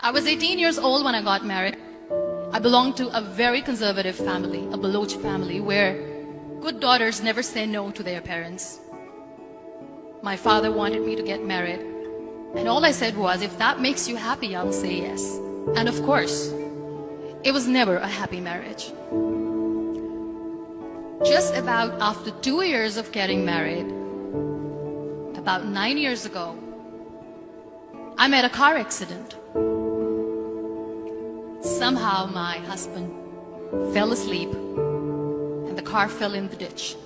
I was 18 years old when I got married. I belonged to a very conservative family, a Baloch family, where good daughters never say no to their parents. My father wanted me to get married, and all I said was, if that makes you happy, I'll say yes. And of course, it was never a happy marriage. Just about after 2 years of getting married, about 9 years ago, I met a car accident. Somehow my husband fell asleep and the car fell in the ditch.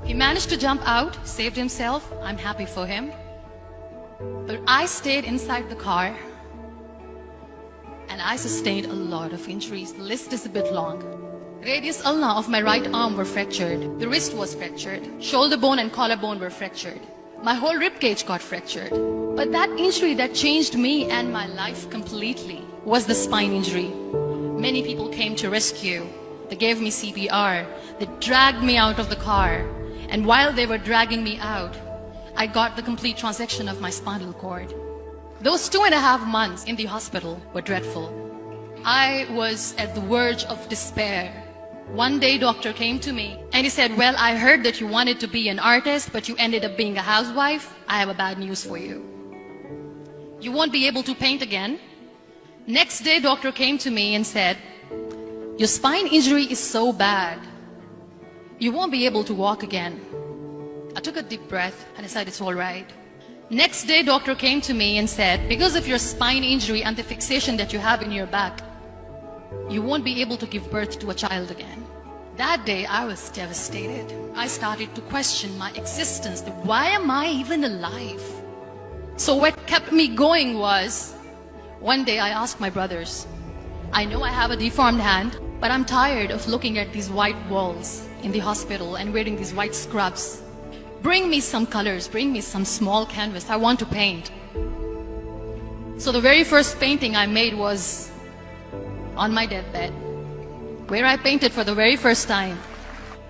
He managed to jump out, saved himself. I'm happy for him. But I stayed inside the car and I sustained a lot of injuries. The list is a bit long. Radius ulna of my right arm were fractured. The wrist was fractured. Shoulder bone and collarbone were fractured. My whole rib cage got fractured. But that injury that changed me and my life completely was the spine injury. Many people came to rescue. They gave me CPR. They dragged me out of the car. And while they were dragging me out, I got the complete transection of my spinal cord. Those 2.5 months in the hospital were dreadful. I was at the verge of despair. One day, doctor came to me and he said, well, I heard that you wanted to be an artist, but you ended up being a housewife. I have a bad news for you. You won't be able to paint again. Next day, doctor came to me and said, your spine injury is so bad. You won't be able to walk again. I took a deep breath and I said, it's all right. Next day, doctor came to me and said, because of your spine injury and the fixation that you have in your back, you won't be able to give birth to a child again. That day, I was devastated. I started to question my existence. Why am I even alive? So what kept me going was, one day I asked my brothers, I know I have a deformed hand, but I'm tired of looking at these white walls in the hospital and wearing these white scrubs. Bring me some colors, bring me some small canvas. I want to paint. So the very first painting I made was on my deathbed, where I painted for the very first time.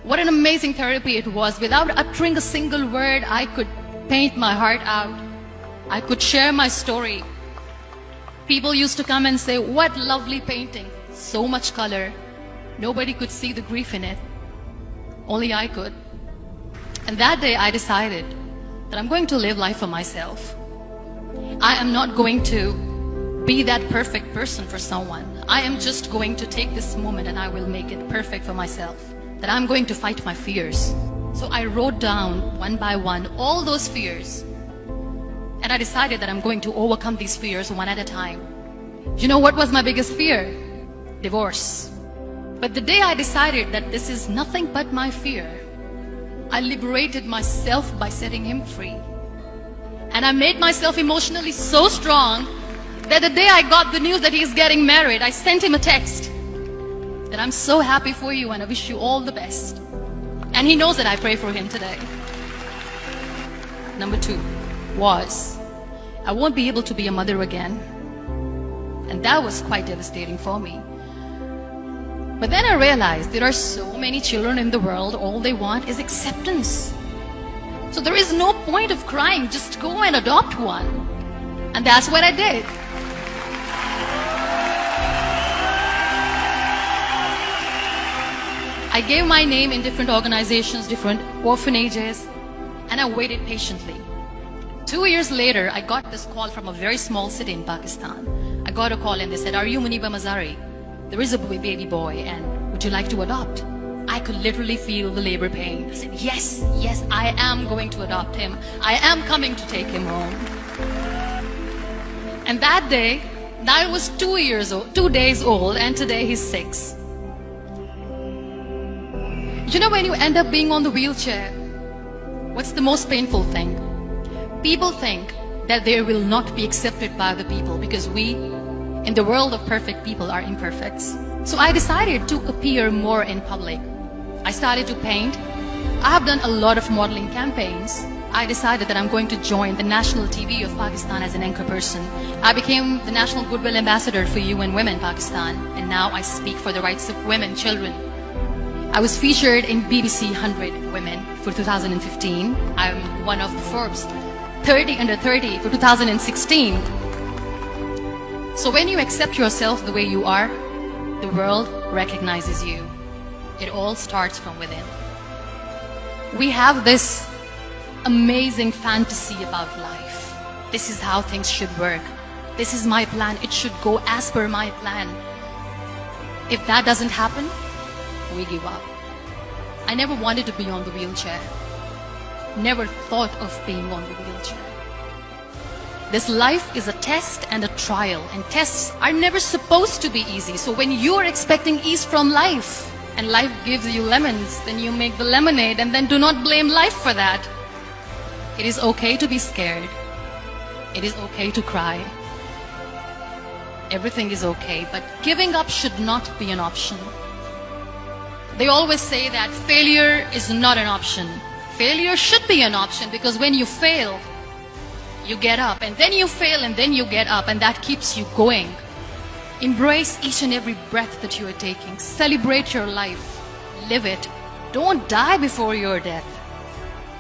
What an amazing therapy it was. Without uttering a single word, I could paint my heart out. I could share my story. People used to come and say, what lovely painting. So much color. Nobody could see the grief in it. Only I could. And that day I decided that I'm going to live life for myself. I am not going to be that perfect person for someone. I am just going to take this moment and I will make it perfect for myself. That I'm going to fight my fears. So I wrote down one by one all those fears. And I decided that I'm going to overcome these fears one at a time. You know what was my biggest fear? Divorce. But the day I decided that this is nothing but my fear, I liberated myself by setting him free. And I made myself emotionally so strong that the day I got the news that he's getting married, I sent him a text that I'm so happy for you and I wish you all the best. And he knows that I pray for him today. Number 2 was, I won't be able to be a mother again. And that was quite devastating for me. But then I realized there are so many children in the world, all they want is acceptance. So there is no point of crying, just go and adopt one. And that's what I did. I gave my name in different organizations, different orphanages, and I waited patiently. 2 years later, I got this call from a very small city in Pakistan. I got a call and they said, are you Muniba Mazari? There is a baby boy and would you like to adopt? I could literally feel the labor pain. I said, yes, yes, I am going to adopt him. I am coming to take him home. And that day, I was 2 days old, and today he's 6. You know, when you end up being on the wheelchair, what's the most painful thing? People think that they will not be accepted by the people because we, in the world of perfect people, are imperfects. So I decided to appear more in public. I started to paint. I have done a lot of modeling campaigns. I decided that I'm going to join the national TV of Pakistan as an anchor person. I became the National Goodwill Ambassador for UN Women Pakistan, and now I speak for the rights of women, children. I was featured in BBC 100 Women for 2015. I'm one of the Forbes 30 under 30 for 2016. So when you accept yourself the way you are, the world recognizes you. It all starts from within. We have this amazing fantasy about life. This is how things should work. This is my plan. It should go as per my plan. If that doesn't happen, we give up. I never wanted to be on the wheelchair. Never thought of being on the wheelchair. This life is a test and a trial, and tests are never supposed to be easy. So when you're expecting ease from life, and life gives you lemons, then you make the lemonade, and then do not blame life for that. It is okay to be scared. It is okay to cry. Everything is okay, but giving up should not be an option. They always say that failure is not an option. Failure should be an option, because when you fail, you get up, and then you fail, and then you get up, and that keeps you going. Embrace each and every breath that you are taking. Celebrate your life. Live it. Don't die before your death.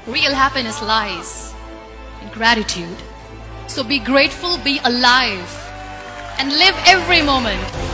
Real happiness lies in gratitude. So be grateful, be alive, and live every moment.